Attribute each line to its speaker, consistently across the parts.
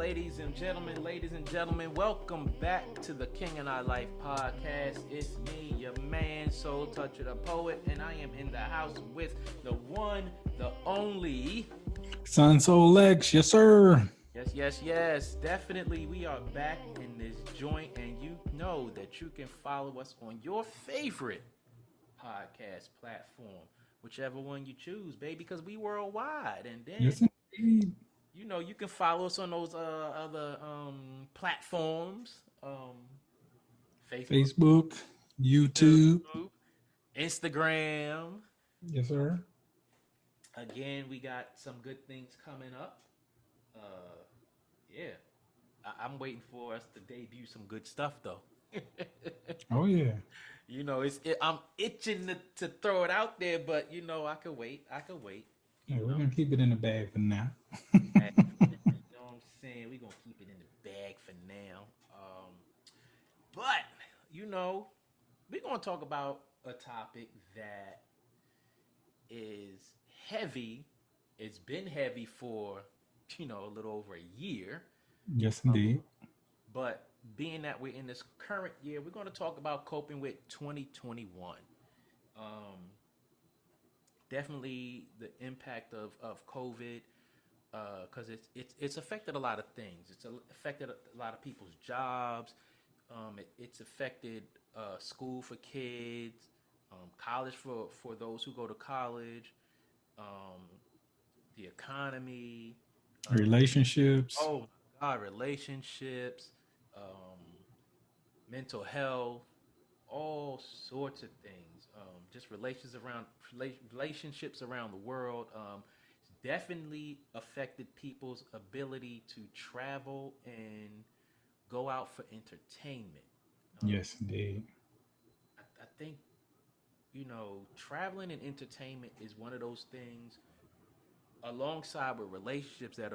Speaker 1: ladies and gentlemen, welcome back to the King and I Life podcast. It's me, your man, Soul Toucher the Poet, and I am in the house with the one, the only
Speaker 2: Sun Soul Lex, yes sir.
Speaker 1: yes. Definitely, we are back in this joint, and you know that you can follow us on your favorite podcast platform, whichever one you choose, baby, because we worldwide. And then
Speaker 2: Yes indeed.
Speaker 1: you can follow us on those other platforms, Facebook,
Speaker 2: Facebook, YouTube.
Speaker 1: YouTube, Instagram.
Speaker 2: Yes sir.
Speaker 1: Again, we got some good things coming up. Uh, yeah, I'm waiting for us to debut some good stuff though.
Speaker 2: Oh yeah.
Speaker 1: I'm itching to throw it out there, but I could wait. I could wait.
Speaker 2: Yeah,
Speaker 1: You
Speaker 2: we're
Speaker 1: know,
Speaker 2: gonna keep it in the bag for now.
Speaker 1: bag for now, you know what I'm saying? We're gonna keep it in the bag for now. But you know, we're gonna talk about a topic that is heavy. It's been heavy for a little over a year.
Speaker 2: Yes
Speaker 1: Um,
Speaker 2: indeed.
Speaker 1: but being that we're in this current year, we're going to talk about coping with 2021. Um, Definitely the impact of COVID, because it's affected a lot of things. Affected a lot of people's jobs. It's affected school for kids, college for those who go to college, um, the economy. Um,
Speaker 2: Relationships,
Speaker 1: oh my God, relationships, um, mental health, all sorts of things. Just relationships around the world. It's definitely affected people's ability to travel and go out for entertainment. Um,
Speaker 2: yes indeed.
Speaker 1: I think traveling and entertainment is one of those things, alongside with relationships that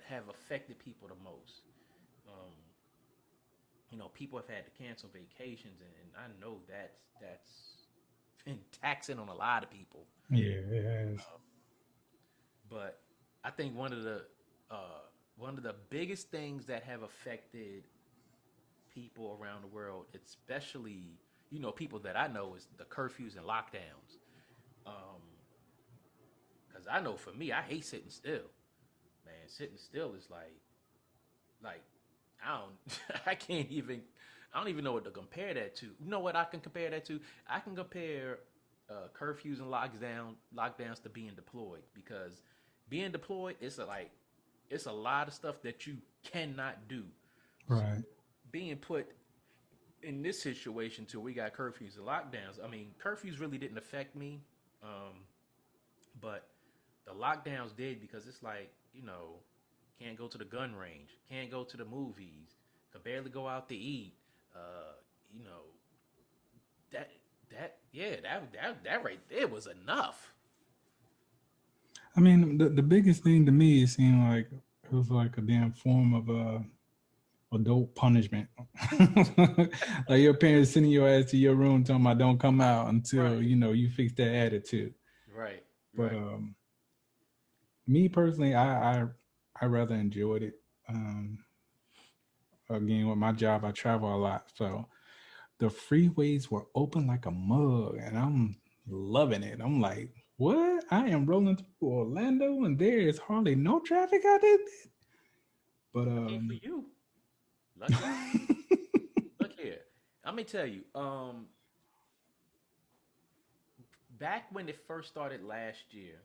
Speaker 1: have affected people the most. Um, People have had to cancel vacations, and I know that's been taxing on a lot of people.
Speaker 2: Yeah, it has.
Speaker 1: But I think one of the biggest things that have affected people around the world, especially people that I know, is the curfews and lockdowns. Um, because I know for me, I hate sitting still. Man, sitting still is like I don't I can't even I don't even know what to compare that to. You know what I can compare that to? I can compare curfews and lockdowns to being deployed, because being deployed, it's a lot of stuff that you cannot do. So
Speaker 2: Right.
Speaker 1: being put in this situation till we got curfews and lockdowns. I mean, curfews really didn't affect me, um, but the lockdowns did, because it's like can't go to the gun range, can't go to the movies, could barely go out to eat. Uh, you know that that right there was enough.
Speaker 2: I mean, the biggest thing to me, it seemed like it was like a damn form of adult punishment. Like your parents sending your ass to your room talking about don't come out until
Speaker 1: Right,
Speaker 2: you fix that attitude.
Speaker 1: right,
Speaker 2: But
Speaker 1: right.
Speaker 2: me personally, I rather enjoyed it. Um, Again, with my job, I travel a lot, so the freeways were open like a mug, and I'm loving it. I'm like, what? I am rolling through Orlando, and there is hardly no traffic out there. But
Speaker 1: Lucky for you. Lucky for you. Look here. Let me tell you. Back when it first started last year,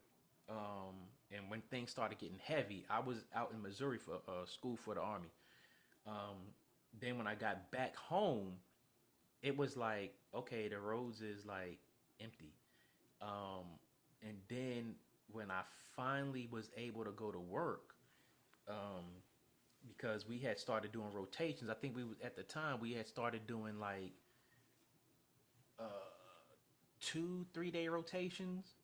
Speaker 1: and when things started getting heavy, I was out in Missouri for school for the army. Um, then when I got back home, it was like, okay, the roads is like empty. Um, and then when I finally was able to go to work, um, because we had started doing rotations. I think at the time we had started doing like uh, 2 3 day rotations.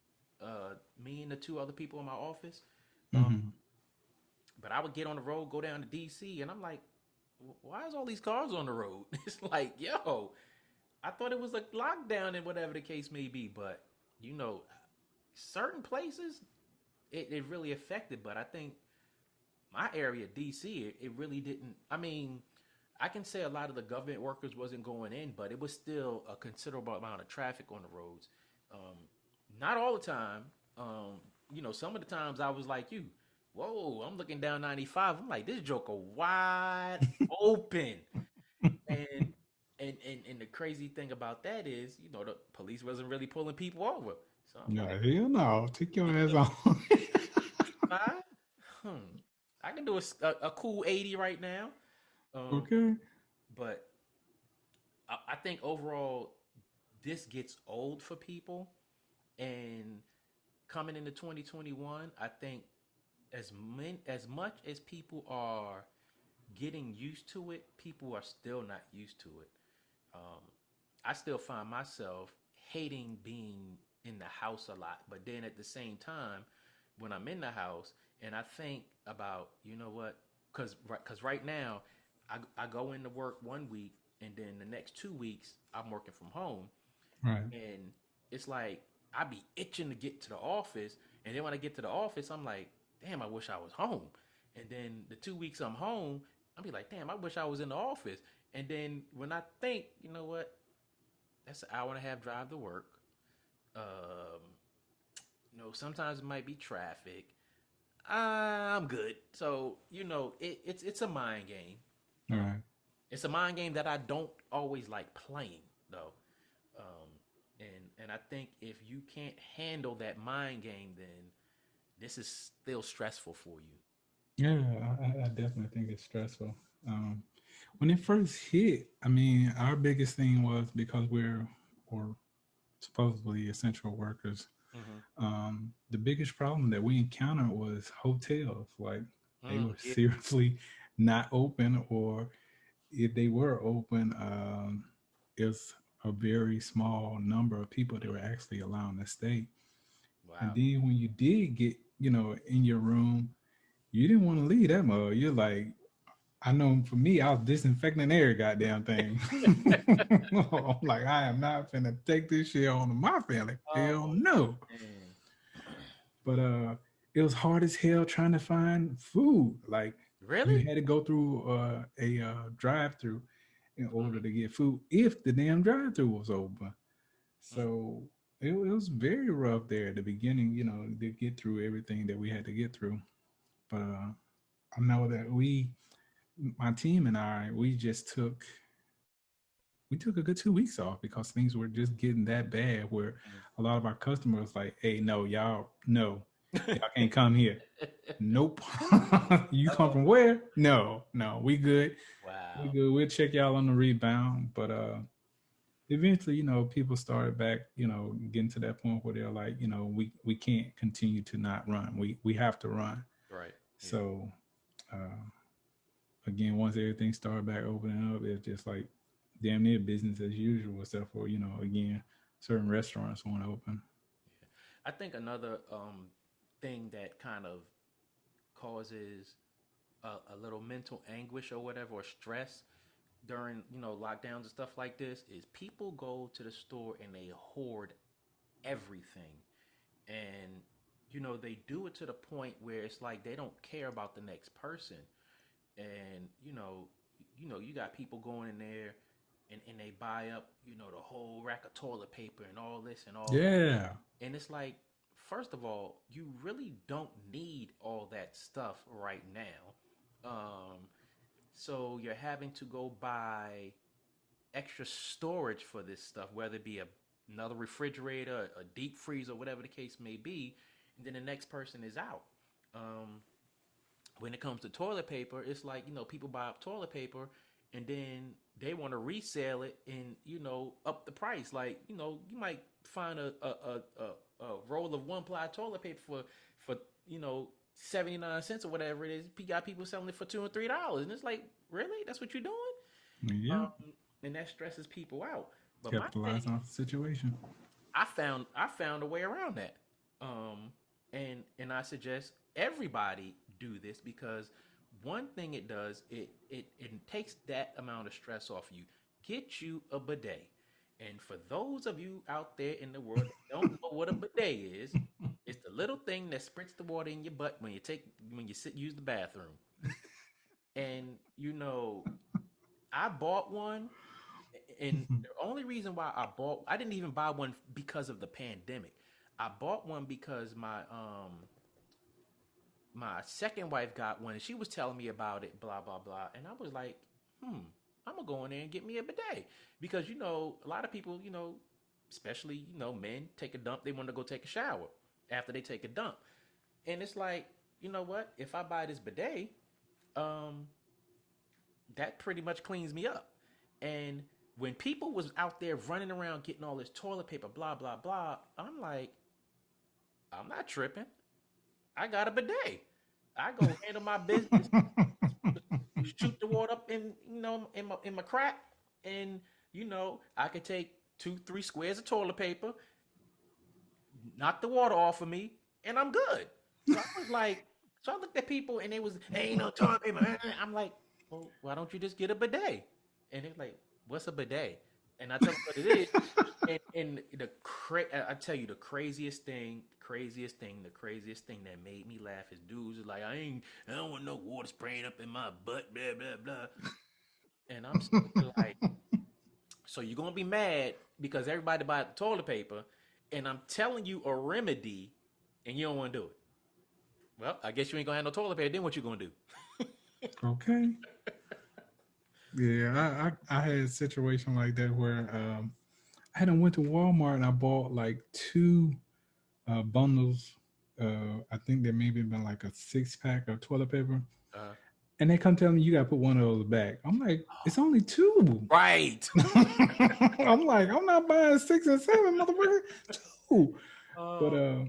Speaker 1: Me and the two other people in my office. Um,
Speaker 2: mhm.
Speaker 1: but I would get on the road, go down to DC, and I'm like, why is all these cars on the road? It's like, yo, I thought it was a lockdown and whatever the case may be. But you know, certain places it really affected. But I think my area, DC, it really didn't. I mean, I can say a lot of the government workers wasn't going in, but it was still a considerable amount of traffic on the roads. Um, Not all the time. Um, some of the times I was like you. Whoa, I'm looking down 95. I'm like, this joker wide open. And and the crazy thing about that is, the police wasn't really pulling people over. So I'm
Speaker 2: No,
Speaker 1: like,
Speaker 2: hell no. Take your ass on.
Speaker 1: 5? Hmm. I can do a cool 80 right now. Um,
Speaker 2: Okay.
Speaker 1: but I think overall this gets old for people, and coming into 2021, I think as much as people are getting used to it, people are still not used to it. Um, I still find myself hating being in the house a lot, but then at the same time, when I'm in the house and I think about, you know what, because right now I go into work one week and then the next 2 weeks I'm working from home,
Speaker 2: Right.
Speaker 1: and it's like I be itching to get to the office, and then when I get to the office, I'm like, damn, I wish I was home. And then the 2 weeks I'm home, I'll be like, damn, I wish I was in the office. And then when I think, you know what, that's an hour and a half drive to work. Um, sometimes it might be traffic. I'm good. So it's a mind game.
Speaker 2: All
Speaker 1: Um,
Speaker 2: right.
Speaker 1: it's a mind game that I don't always like playing though. Um, and I think if you can't handle that mind game, then this is still stressful for you.
Speaker 2: Yeah, I definitely think it's stressful. Um, when it first hit, I mean, our biggest thing was because we're or supposedly essential workers.
Speaker 1: Mm-hmm.
Speaker 2: The biggest problem that we encountered was hotels. Like they were
Speaker 1: Yeah.
Speaker 2: seriously not open, or if they were open, it was a very small number of people that were actually allowed to stay. And
Speaker 1: Wow.
Speaker 2: then when you did get, in your room, you didn't want to leave that mug. You're like, I know for me, I was disinfecting every goddamn thing. I'm like, I am not finna take this shit on to my family. Hell
Speaker 1: Oh
Speaker 2: no.
Speaker 1: man.
Speaker 2: But it was hard as hell trying to find food. Like you
Speaker 1: Really?
Speaker 2: had to go through a drive-through in order
Speaker 1: Mm-hmm.
Speaker 2: to get food if the damn drive-through was open. So it was very rough there at the beginning, to get through everything that we had to get through. But I know that my team and I, we took a good 2 weeks off because things were just getting that bad. Where a lot of our customers like, hey, no, y'all, no, y'all can't come here. Nope. You come from
Speaker 1: Oh
Speaker 2: where? No, no, we good. We
Speaker 1: wow.
Speaker 2: good. We'll check y'all on the rebound. But eventually, people started back, getting to that point where they're like, we can't continue to not run. We have to run.
Speaker 1: Right. Yeah.
Speaker 2: So uh, again, once everything started back opening up, it's just like damn near business as usual, except for again, certain restaurants won't open.
Speaker 1: Yeah. I think another thing that kind of causes a little mental anguish or whatever, or stress during lockdowns and stuff like this, is people go to the store and they hoard everything, and they do it to the point where it's like they don't care about the next person. And you got people going in there, and they buy up the whole rack of toilet paper and all this and all that.
Speaker 2: Yeah.
Speaker 1: And it's like, first of all, you really don't need all that stuff right now. So you're having to go buy extra storage for this stuff, whether it be another refrigerator, a deep freezer, whatever the case may be. And then the next person is out. Um, when it comes to toilet paper, it's like, people buy up toilet paper and then they want to resell it and, up the price. Like, you might find a roll of one ply toilet paper for, you know, 79 cents or whatever it is. You got people selling it for $2 and $3. And it's like, really? That's what you're doing?
Speaker 2: Yep.
Speaker 1: And that stresses people out. But my
Speaker 2: Capitalize
Speaker 1: thing,
Speaker 2: on the situation.
Speaker 1: I found a way around that. Um, and I suggest everybody do this, because one thing it does, it takes that amount of stress off you. Get you a bidet. And for those of you out there in the world that don't know what a bidet is, it's the little thing that spritz the water in your butt when you sit use the bathroom. And I bought one, and the only reason why I didn't even buy one because of the pandemic. I bought one because my second wife got one, and she was telling me about it, blah blah blah, and I was like, I'm gonna go in there and get me a bidet because a lot of people, especially men take a dump, they want to go take a shower after they take a dump, and it's like, you know what? If I buy this bidet, um, that pretty much cleans me up. And when people was out there running around getting all this toilet paper, blah blah blah, I'm like, I'm not tripping. I got a bidet. I go handle my business, shoot the water up in my crack, and I could take 2 3 squares of toilet paper, knock the water off of me, and I'm good. So I was like, so I looked at people and they was, hey, ain't no toilet paper. I'm like, well, why don't you just get a bidet? And they're like, what's a bidet? And I tell them what it is. And I tell you the craziest thing that made me laugh is dudes are like, I don't want no water spraying up in my butt, blah blah blah. And I'm sitting there like, so you're gonna be mad because everybody bought toilet paper, and I'm telling you a remedy, and you don't want to do it. Well, I guess you ain't gonna have no toilet paper. Then what you gonna do?
Speaker 2: Okay. Yeah, I had a situation like that where I had went to Walmart and I bought like two bundles. I think there maybe been like a 6 pack of toilet paper,
Speaker 1: Uh,
Speaker 2: and they come tell me you got to put one of those back. I'm like, it's only two.
Speaker 1: right.
Speaker 2: I'm like, I'm not buying 6 and 7, motherfucker. Two. But
Speaker 1: Oh.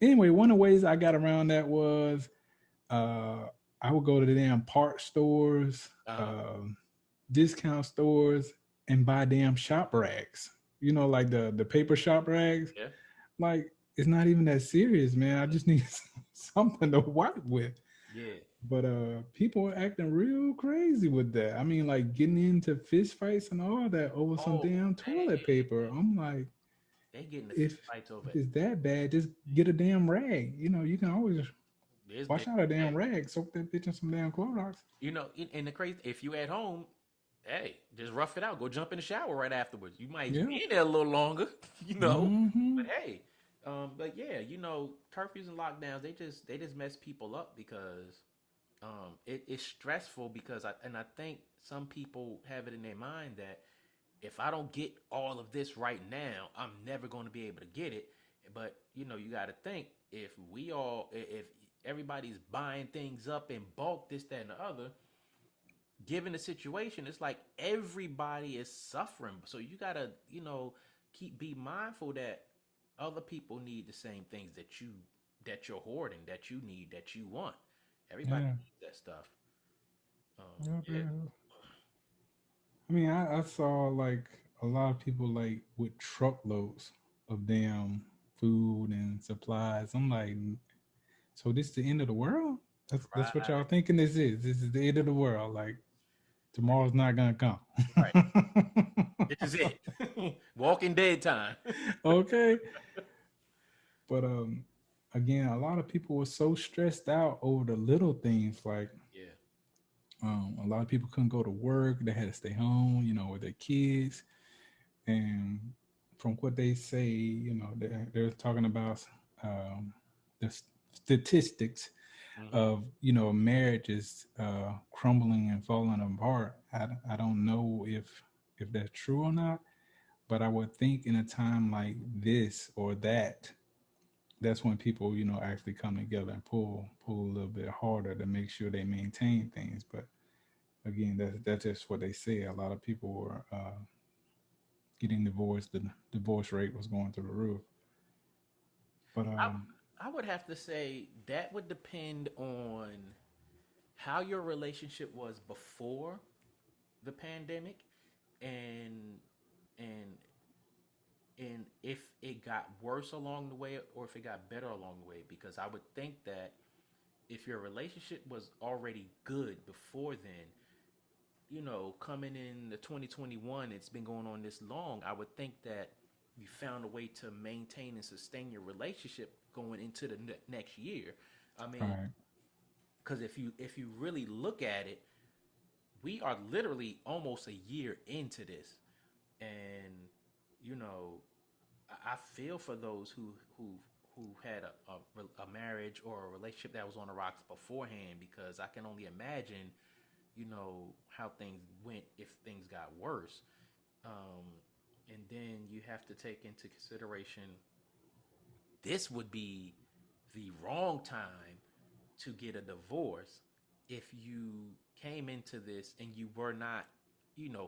Speaker 2: anyway, one of the ways I got around that was uh, I would go to the damn park stores,
Speaker 1: Uh-huh.
Speaker 2: discount stores, and buy damn shop rags. You know, like the paper shop rags.
Speaker 1: Yeah.
Speaker 2: Like it's not even that serious, man. I just need something to wipe with.
Speaker 1: Yeah.
Speaker 2: But people are acting real crazy with that. I mean, like getting into fist fights and all that over some
Speaker 1: Oh
Speaker 2: damn
Speaker 1: man,
Speaker 2: toilet paper. I'm like,
Speaker 1: they getting the
Speaker 2: if
Speaker 1: fights over
Speaker 2: if
Speaker 1: it.
Speaker 2: it's that bad, just get a damn rag. You know, you can always
Speaker 1: There's been
Speaker 2: wash out a
Speaker 1: yeah.
Speaker 2: damn rag, soak that bitch in some damn Clorox.
Speaker 1: And the crazy, if you at home, hey, just rough it out. Go jump in the shower right afterwards. You might
Speaker 2: Yeah.
Speaker 1: be in there a little longer,
Speaker 2: Mm-hmm.
Speaker 1: but hey, but yeah, curfews and lockdowns, they just mess people up because it's stressful because I think some people have it in their mind that if I don't get all of this right now, I'm never going to be able to get it. But you got to think if everybody's buying things up in bulk, this, that, and the other, given the situation, it's like everybody is suffering. So you gotta, be mindful that other people need the same things that you're hoarding, that you need, that you want. Everybody
Speaker 2: Yeah.
Speaker 1: needs that stuff.
Speaker 2: Yep,
Speaker 1: Yeah.
Speaker 2: yeah. I mean, I saw like a lot of people like with truckloads of damn food and supplies. I'm like, so this is the end of the world? That's what y'all
Speaker 1: Right.
Speaker 2: thinking this is. This is the end of the world. Like tomorrow's not gonna come.
Speaker 1: Right. This is it. Walking Dead time.
Speaker 2: Okay. But again, a lot of people were so stressed out over the little things like
Speaker 1: Yeah.
Speaker 2: a lot of people couldn't go to work, they had to stay home, with their kids. And from what they say, they're talking about um, the statistics
Speaker 1: Hmm.
Speaker 2: of marriages crumbling and falling apart. I don't know if that's true or not, but I would think in a time like this or that, that's when people actually come together and pull a little bit harder to make sure they maintain things. But again, that's just what they say. A lot of people were getting divorced. The divorce rate was going through the roof. But
Speaker 1: I would have to say that would depend on how your relationship was before the pandemic, and and and if it got worse along the way or if it got better along the way, because I would think that if your relationship was already good before then, coming in the 2021, it's been going on this long, I would think that you found a way to maintain and sustain your relationship going into the next year. I mean,
Speaker 2: right,
Speaker 1: Because if you really look at it, we are literally almost a year into this, and you know, I feel for those who had a marriage or a relationship that was on the rocks beforehand, because I can only imagine, how things went if things got worse. Um, and then you have to take into consideration this would be the wrong time to get a divorce if you came into this and you were not,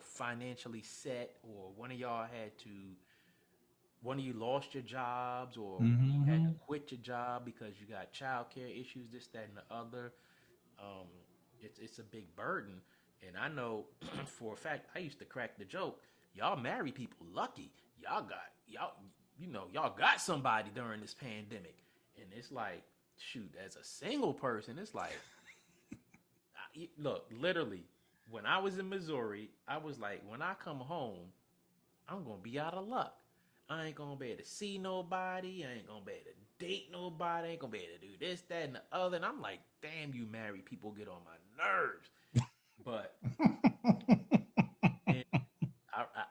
Speaker 1: financially set, or one of you lost your jobs, or had to
Speaker 2: Mm-hmm.
Speaker 1: quit your job because you got childcare issues, this, that, and the other. Um, it's a big burden, and I know for a fact I used to crack the joke. Y'all married people lucky. Y'all got somebody during this pandemic, and it's like, shoot, as a single person, it's like, look, literally, when I was in Missouri, I was like, when I come home, I'm gonna be out of luck. I ain't gonna be able to see nobody. I ain't gonna be able to date nobody. I ain't gonna be able to do this, that, and the other. And I'm like, damn, you married people get on my nerves. But then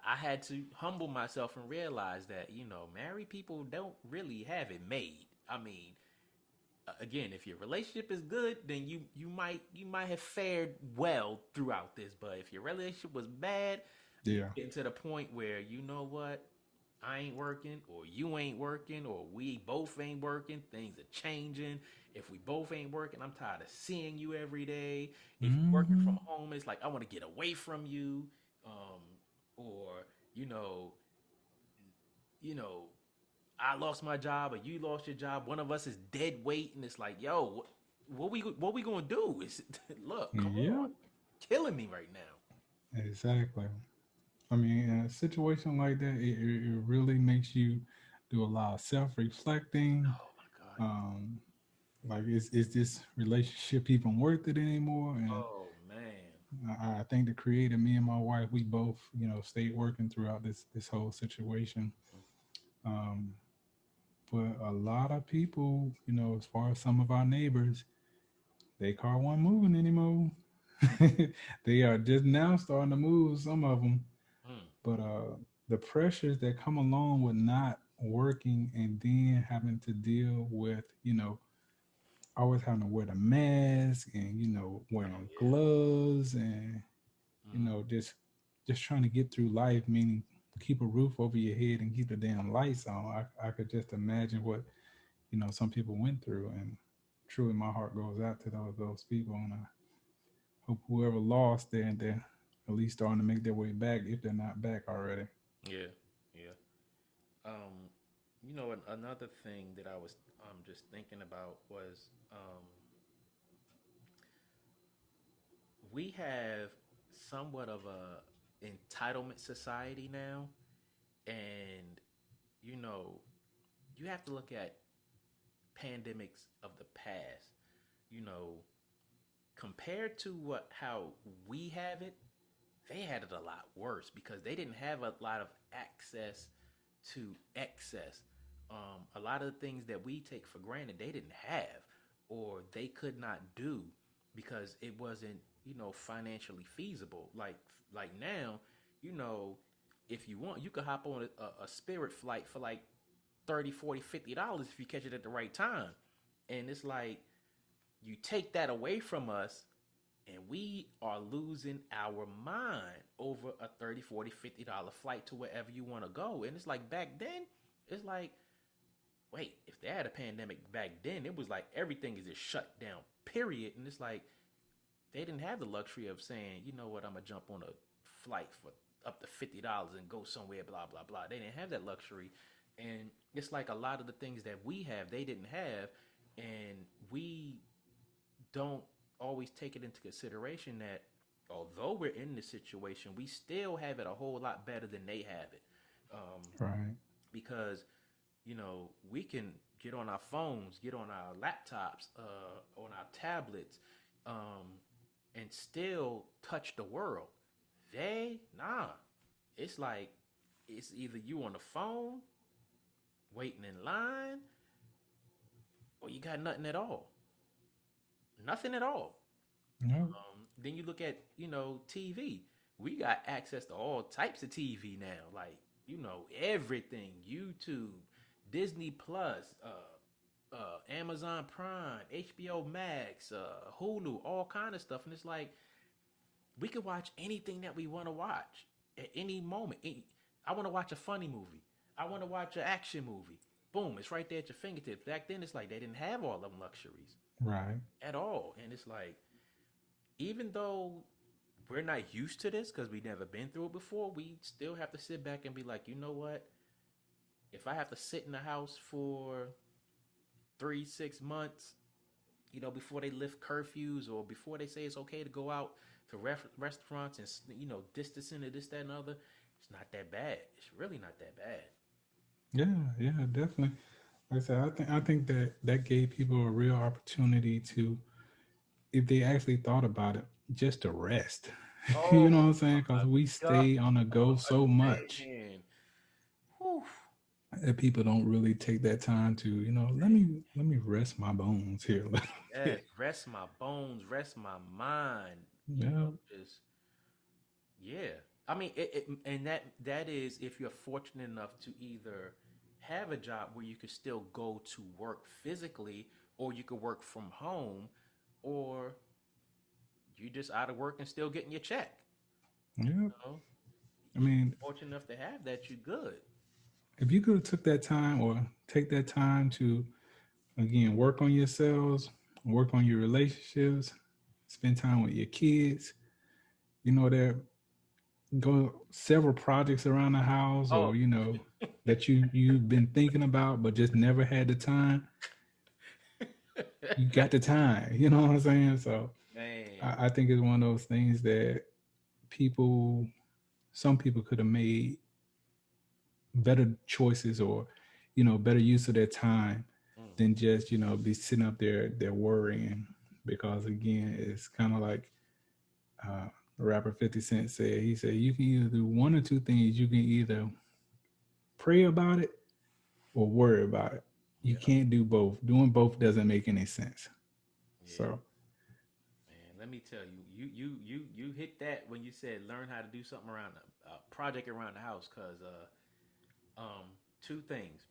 Speaker 1: I had to humble myself and realize that, married people don't really have it made. I mean, again, if your relationship is good, then you might have fared well throughout this. But if your relationship was bad, you
Speaker 2: Yeah.
Speaker 1: get to the point where, you know what, I ain't working, or you ain't working, or we both ain't working. Things are changing. If we both ain't working, I'm tired of seeing you every day. If you're working
Speaker 2: Mm-hmm.
Speaker 1: from home, it's like I want to get away from you. Um, or you know, you know, I lost my job or you lost your job. One of us is dead weight, and it's like, yo, what we gonna do? Is look, come on,
Speaker 2: Yep.
Speaker 1: killing me right now.
Speaker 2: Exactly. I mean, in a situation like that, it really makes you do a lot of self-reflecting.
Speaker 1: Oh my god.
Speaker 2: Um, like, is this relationship even worth it anymore? And
Speaker 1: Oh man.
Speaker 2: I think the creator, me and my wife, we both, stayed working throughout this whole situation. Um, but a lot of people, as far as some of our neighbors, they car weren't moving anymore. They are just now starting to move, some of them.
Speaker 1: Mm.
Speaker 2: But the pressures that come along with not working and then having to deal with, always having to wear the mask and,
Speaker 1: Oh
Speaker 2: wearing
Speaker 1: yeah.
Speaker 2: gloves and,
Speaker 1: Mm.
Speaker 2: just trying to get through life, meaning keep a roof over your head and keep the damn lights on. I could just imagine what, some people went through. And truly my heart goes out to those people. And I hope whoever lost there and they're at least starting to make their way back if they're not back already.
Speaker 1: Yeah. Yeah. Um, another thing that I was just thinking about was, we have somewhat of a entitlement society now, and you know you have to look at pandemics of the past. You know, compared to what how we have it, they had it a lot worse because they didn't have a lot of access to excess. A lot of the things that we take for granted, they didn't have, or they could not do because it wasn't, financially feasible. Like now, you know, if you want, you could hop on a Spirit flight for like 30, 40, $50 if you catch it at the right time. And it's like you take that away from us, and we are losing our mind over a 30, 40, $50 flight to wherever you want to go. And it's like back then, it's like, wait, if they had a pandemic back then, it was like everything is just shut down, period. And it's like they didn't have the luxury of saying, you know what, I'm gonna jump on a flight for up to $50 and go somewhere, blah, blah, blah. They didn't have that luxury. And it's like a lot of the things that we have, they didn't have. And we don't always take it into consideration that although we're in this situation, we still have it a whole lot better than they have it. Um,
Speaker 2: Right.
Speaker 1: because, we can get on our phones, get on our laptops, on our tablets, um, and still touch the world. Nah. It's like, it's either you on the phone, waiting in line, or you got nothing at all. Nothing at all.
Speaker 2: No.
Speaker 1: Then you look at, TV. We got access to all types of TV now, like, everything. YouTube, Disney Plus, Amazon Prime, HBO Max, Hulu, all kind of stuff. And it's like we could watch anything that we want to watch at any moment. I want to watch a funny movie. I want to watch an action movie. Boom, it's right there at your fingertips. Back then, it's like they didn't have all them luxuries
Speaker 2: Right.
Speaker 1: at all. And it's like, even though we're not used to this because we never been through it before, we still have to sit back and be like, you know what? If I have to sit in the house for 3, 6 months, before they lift curfews or before they say it's okay to go out to restaurants and distancing and this, that, and other, it's not that bad. It's really not that bad.
Speaker 2: Yeah, yeah, definitely. Like I said, I think that that gave people a real opportunity to, if they actually thought about it, just to rest. You know what
Speaker 1: Oh
Speaker 2: I'm saying? Because
Speaker 1: my
Speaker 2: we
Speaker 1: God,
Speaker 2: stay on the go so much
Speaker 1: man. Whew.
Speaker 2: that people don't really take that time to, let me rest my bones here a little
Speaker 1: Yes,
Speaker 2: bit.
Speaker 1: rest my bones, rest my mind.
Speaker 2: Yeah,
Speaker 1: Just yeah. I mean, and that is if you're fortunate enough to either have a job where you could still go to work physically, or you could work from home, or you just out of work and still getting your check.
Speaker 2: yeah.
Speaker 1: You know,
Speaker 2: I
Speaker 1: if
Speaker 2: mean,
Speaker 1: you're fortunate enough to have that, you're good.
Speaker 2: if you could have took that time or take that time to again work on yourselves, work on your relationships, spend time with your kids, that go several projects around the house
Speaker 1: Oh
Speaker 2: or that you've been thinking about but just never had the time. You got the time, you know what I'm saying? So
Speaker 1: man,
Speaker 2: I think it's one of those things that people some people could have made better choices or better use of their time
Speaker 1: mm,
Speaker 2: than just be sitting up there worrying, because again it's kind of like uh rapper 50 Cent said. He said you can either do one or two things. You can either pray about it or worry about it. You
Speaker 1: yeah,
Speaker 2: can't do both. Doing both doesn't make any sense.
Speaker 1: yeah,
Speaker 2: So
Speaker 1: man. Let me tell you, you hit that when you said learn how to do something around a project around the house, cause two things.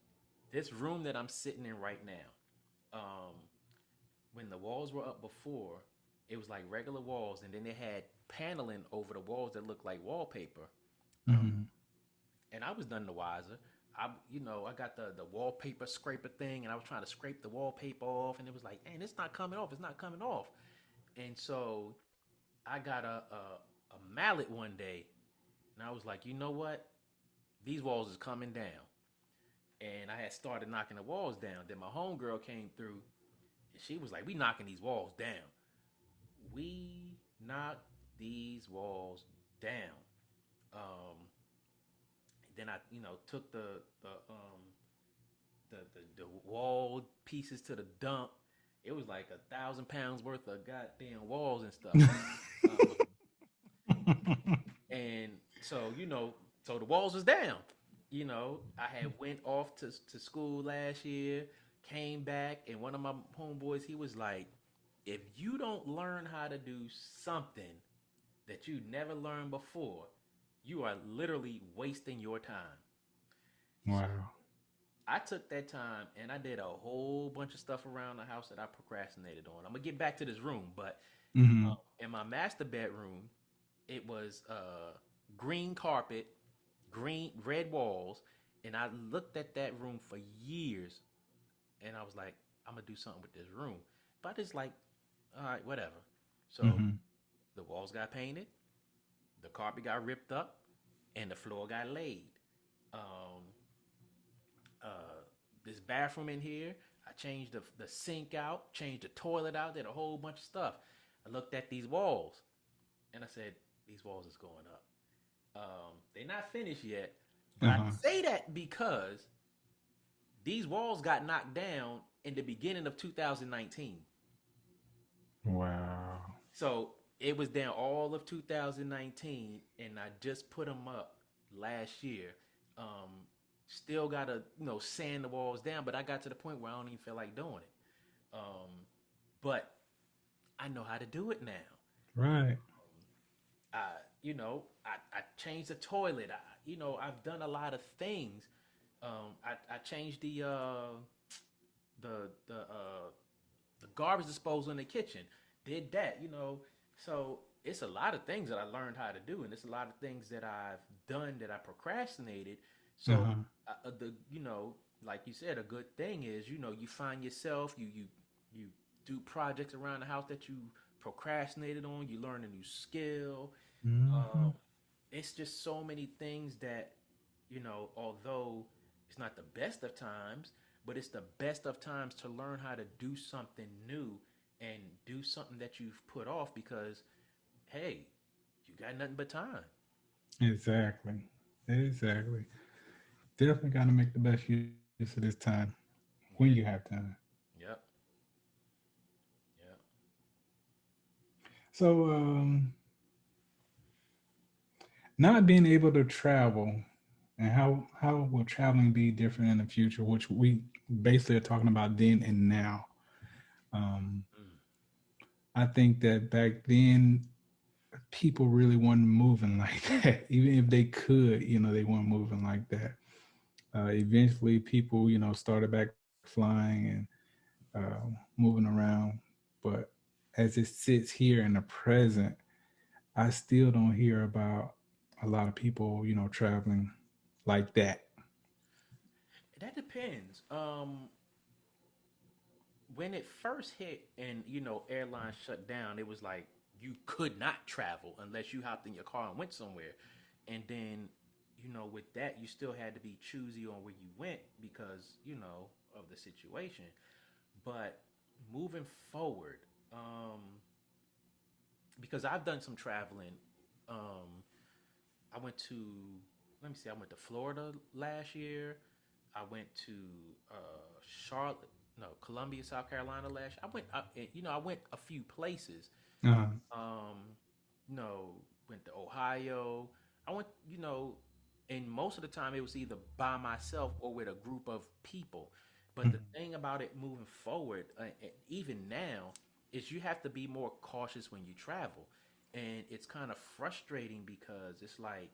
Speaker 1: This room that I'm sitting in right now, when the walls were up before, it was like regular walls, and then they had paneling over the walls that looked like wallpaper. Um,
Speaker 2: mhm.
Speaker 1: and I was none the wiser. I got the wallpaper scraper thing, and I was trying to scrape the wallpaper off, and it was like, man, it's not coming off. It's not coming off. And so I got a mallet one day, and I was like, you know what? These walls is coming down. And I had started knocking the walls down. Then my homegirl came through, and she was like, "We knocking these walls down." We knocked these walls down. Um, then I, took the wall pieces to the dump. It was like 1,000 pounds worth of goddamn walls and stuff. Um, and so so the walls was down. I had went off to school last year, came back, and one of my homeboys, he was like, if you don't learn how to do something that you never learned before, you are literally wasting your time. So
Speaker 2: Wow.
Speaker 1: I took that time and I did a whole bunch of stuff around the house that I procrastinated on. I'm gonna get back to this room, but
Speaker 2: Hmm.
Speaker 1: in my master bedroom, it was green carpet, green red walls, and I looked at that room for years, and I was like, I'm gonna do something with this room. But it's like, all right, whatever. So
Speaker 2: Hmm.
Speaker 1: the walls got painted, the carpet got ripped up, and the floor got laid. Um, this bathroom in here, I changed the sink out, changed the toilet out, did a whole bunch of stuff. I looked at these walls, and I said, these walls is going up. They're not finished yet, but I
Speaker 2: Uh-huh.
Speaker 1: say that because these walls got knocked down in the beginning of 2019.
Speaker 2: Wow.
Speaker 1: So it was down all of 2019, and I just put them up last year. Um, Still gotta sand the walls down, but I got to the point where I don't even feel like doing it. But I know how to do it now.
Speaker 2: Right.
Speaker 1: I, I changed the toilet. I've done a lot of things. I changed the the uh, the garbage disposal in the kitchen. Did that, So it's a lot of things that I learned how to do, and it's a lot of things that I've done that I procrastinated. So
Speaker 2: Uh-huh.
Speaker 1: like you said, a good thing is, you find yourself, you do projects around the house that you procrastinated on. You learn a new skill.
Speaker 2: Hmm.
Speaker 1: Um, it's just so many things that, although it's not the best of times, but it's the best of times to learn how to do something new and do something that you've put off because, hey, you got nothing but time.
Speaker 2: Exactly. Exactly. Definitely got to make the best use of this time when you
Speaker 1: Yeah.
Speaker 2: have time.
Speaker 1: Yep. Yep.
Speaker 2: So, not being able to travel and how will traveling be different in the future, which we basically are talking about then and now. Um,
Speaker 1: Mm.
Speaker 2: I think that back then people really weren't moving like that. Even if they could, they weren't moving like that. Eventually, people, started back flying and moving around. But as it sits here in the present, I still don't hear about a lot of people, traveling like that.
Speaker 1: That depends. When it first hit and airlines shut down, it was like you could not travel unless you hopped in your car and went somewhere. And then, with that, you still had to be choosy on where you went because of the situation. But moving forward, um, because I've done some traveling, um, I went to let me see, I went to Florida last year. I went to Charlotte, no, Columbia, South Carolina last year. I went a few places.
Speaker 2: Uh,
Speaker 1: Um, went to Ohio. I went, and most of the time it was either by myself or with a group of people. But the
Speaker 2: mhm.
Speaker 1: thing about it moving forward, even now, is you have to be more cautious when you travel. And it's kind of frustrating because it's like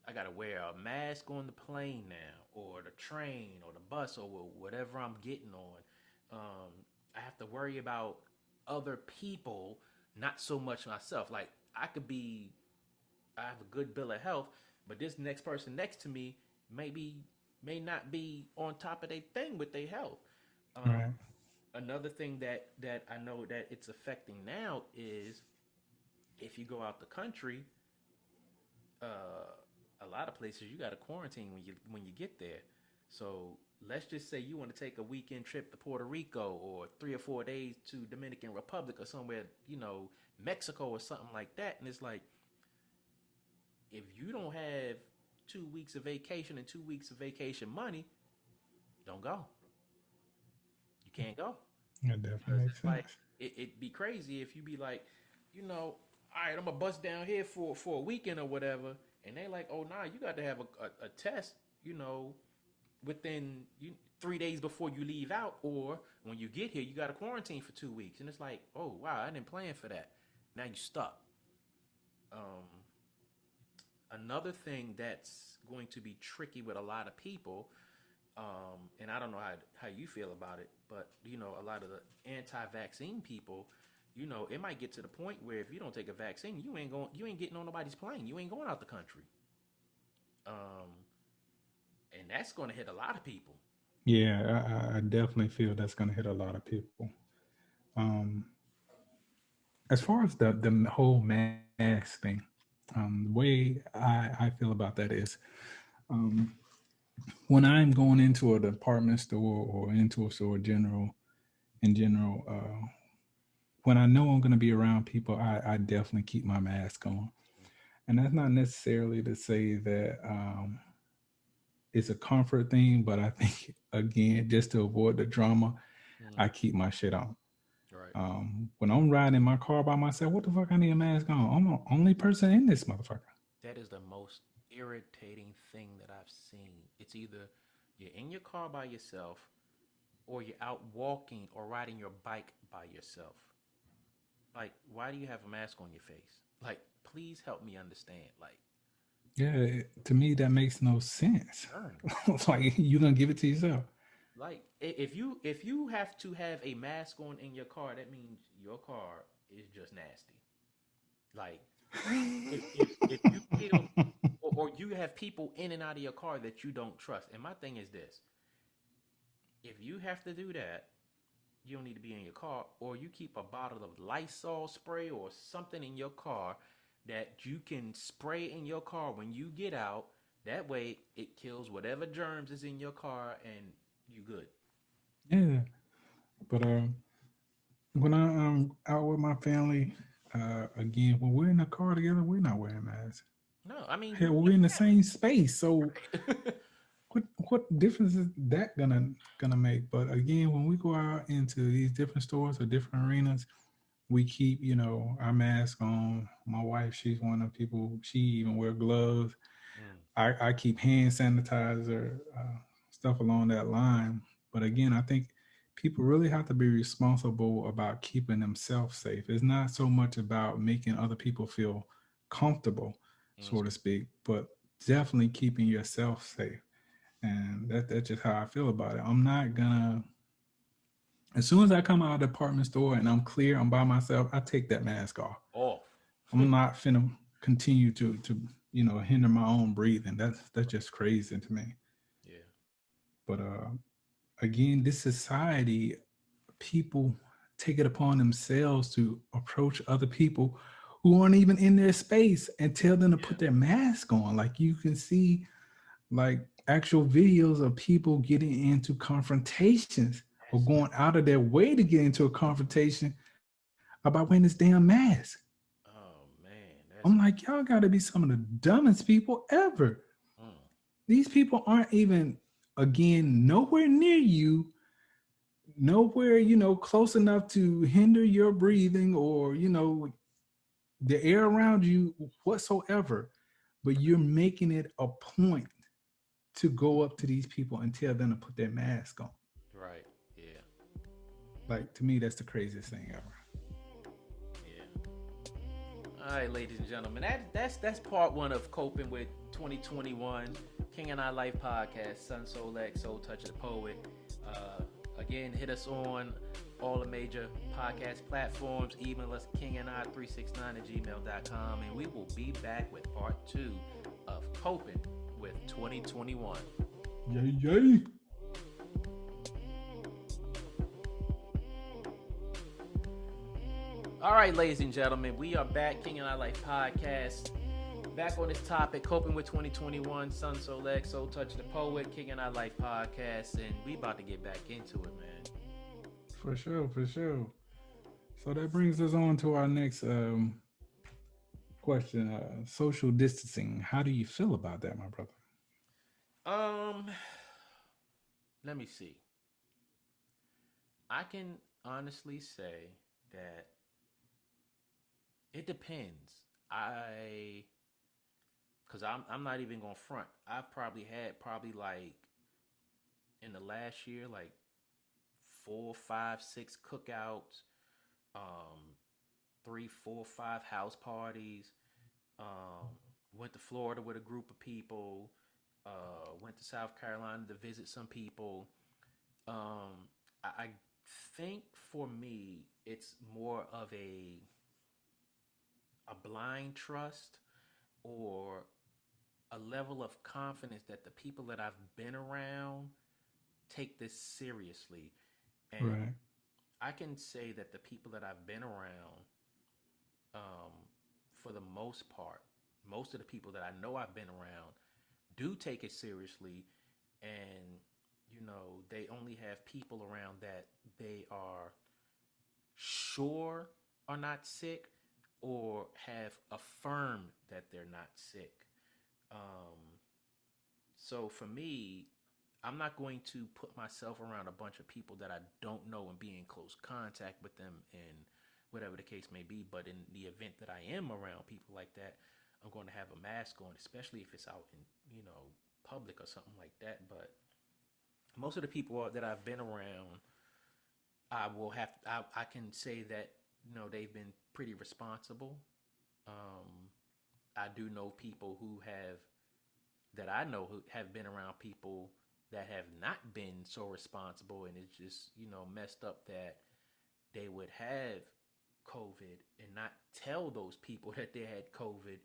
Speaker 1: I gotta wear a mask on the plane now, or the train, or the bus, or whatever I'm getting on. I have to worry about other people, not so much myself. Like I have a good bill of health, but this next person next to me maybe may not be on top of their thing with their health. Um,
Speaker 2: Right.
Speaker 1: Another thing that I know that it's affecting now is if you go out the country, uh, a lot of places you got to quarantine when you get there. So let's just say you want to take a weekend trip to Puerto Rico or 3 or 4 days to Dominican Republic or somewhere, Mexico or something like that, and it's like if you don't have 2 weeks of vacation and 2 weeks of vacation money, don't go. You can't go
Speaker 2: That definitely
Speaker 1: because
Speaker 2: makes
Speaker 1: it's like
Speaker 2: sense.
Speaker 1: it'd be crazy if you be like, all right, I'm gonna bust down here for a weekend or whatever, and they like, oh nah, you got to have a test, you know, within 3 days before you leave out, or when you get here, you got to quarantine for 2 weeks, and it's like, oh wow, I didn't plan for that. Now you stuck. Um, Another thing that's going to be tricky with a lot of people, and I don't know how you feel about it, but a lot of the anti-vaccine people, it might get to the point where if you don't take a vaccine, you ain't getting on nobody's plane, you ain't going out the country, um, and that's going to hit a lot of people.
Speaker 2: Yeah, I definitely feel that's going to hit a lot of people. Um, as far as the whole mask thing, the way I feel about that is um, when I'm going into a department store or into a store in general, when I know I'm going to be around people, I definitely keep my mask on. And that's not necessarily to say that it's a comfort thing, but I think, again, just to avoid the drama, I
Speaker 1: Mm,
Speaker 2: keep my shit on.
Speaker 1: right.
Speaker 2: When I'm riding in my car by myself, what the fuck I need a mask on? I'm the only person in this motherfucker.
Speaker 1: That is the most irritating thing that I've seen. It's either you're in your car by yourself or you're out walking or riding your bike by yourself. Like, why do you have a mask on your face? Like, please help me understand.
Speaker 2: Yeah, to me that makes no sense.
Speaker 1: Germs.
Speaker 2: It's like you gonna give it to yourself.
Speaker 1: Like, if you have to have a mask on in your car, that means your car is just nasty. Like, if you feel or you have people in and out of your car that you don't trust. And my thing is this: if you have to do that, you don't need to be in your car, or you keep a bottle of Lysol spray or something in your car that you can spray in your car when you get out. That way, it kills whatever germs is in your car, and you good.
Speaker 2: Yeah, but when I out with my family, again, when we're in the car together, we're not wearing masks.
Speaker 1: No, I mean
Speaker 2: Hell,
Speaker 1: your
Speaker 2: we're in the
Speaker 1: family,
Speaker 2: same space, so
Speaker 1: right?
Speaker 2: what difference is that gonna make? But again, when we go out into these different stores or different arenas, we keep our mask on. My wife, she's one of the people. She even wear gloves.
Speaker 1: Mm,
Speaker 2: I keep hand sanitizer, stuff along that line. But again, I think people really have to be responsible about keeping themselves safe. It's not so much about making other people feel comfortable,
Speaker 1: mm,
Speaker 2: so to speak, but definitely keeping yourself safe. And that's just how I feel about it. I'm not gonna. As soon as I come out of the department store and I'm clear, I'm by myself, I take that mask off.
Speaker 1: off.
Speaker 2: I'm not finna continue to hinder my own breathing. That's just crazy to me.
Speaker 1: Yeah.
Speaker 2: But again, this society, people take it upon themselves to approach other people who aren't even in their space and tell them to
Speaker 1: Yeah.
Speaker 2: put their mask on. Like you can see like actual videos of people getting into confrontations or
Speaker 1: That's
Speaker 2: going out of their way to get into a confrontation about wearing this damn mask.
Speaker 1: oh man,
Speaker 2: I'm
Speaker 1: that's
Speaker 2: like, y'all got to be some of the dumbest people ever.
Speaker 1: mm,
Speaker 2: These people aren't even, again, nowhere near you, nowhere, close enough to hinder your breathing or, the air around you whatsoever. But you're making it a point to go up to these people and tell them to put their mask on.
Speaker 1: right. Yeah.
Speaker 2: Like, to me, that's the craziest thing ever.
Speaker 1: Yeah. All right, ladies and gentlemen, that's part one of coping with 2021 King and I Life podcast. Sun Soul X, Soul Touch of the Poet. Again, hit us on all the major podcast platforms. Email us kingandi369 at gmail.com, and we will be back with part two of coping with 2021.
Speaker 2: Yay, yay.
Speaker 1: All right, ladies and gentlemen, we are back. King and I Life podcast. Back on this topic, coping with 2021, Sun Soul X, Soul Touch the Poet, King and I Life podcast, and we about to get back into it, man.
Speaker 2: For sure, for sure. So that brings us on to our next question. Social distancing. How do you feel about that, my brother?
Speaker 1: Um, Let me see. I can honestly say that it depends. Cause I'm not even gonna front. I've probably had like in the last year like 4, 5, 6 cookouts, um, 3, 4, 5 house parties. Um, Went to Florida with a group of people. Went to South Carolina to visit some people. I think for me, it's more of a blind trust or a level of confidence that the people that I've been around take this seriously. And
Speaker 2: Right.
Speaker 1: I can say that the people that I've been around, um, for the most part, most of the people that I know I've been around do take it seriously. And, they only have people around that they are sure are not sick or have affirmed that they're not sick. Um, so for me, I'm not going to put myself around a bunch of people that I don't know and be in close contact with them and whatever the case may be. But in the event that I am around people like that, I'm going to have a mask on, especially if it's out in, public or something like that. But most of the people that I've been around, I will have I can say that they've been pretty responsible. Um, I do know people who have that I know who have been around people that have not been so responsible, and it's just messed up that they would have COVID and not tell those people that they had COVID,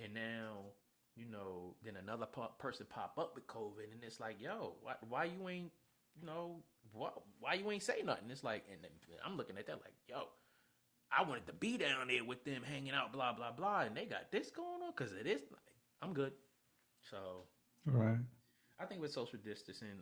Speaker 1: and now then another person pop up with COVID, and it's like, yo, why you ain't you know why you ain't say nothing? It's like, and then I'm looking at that like, yo, I wanted to be down there with them hanging out, blah blah blah, and they got this going on because of this. I'm good. So
Speaker 2: Right.
Speaker 1: I think with social distancing,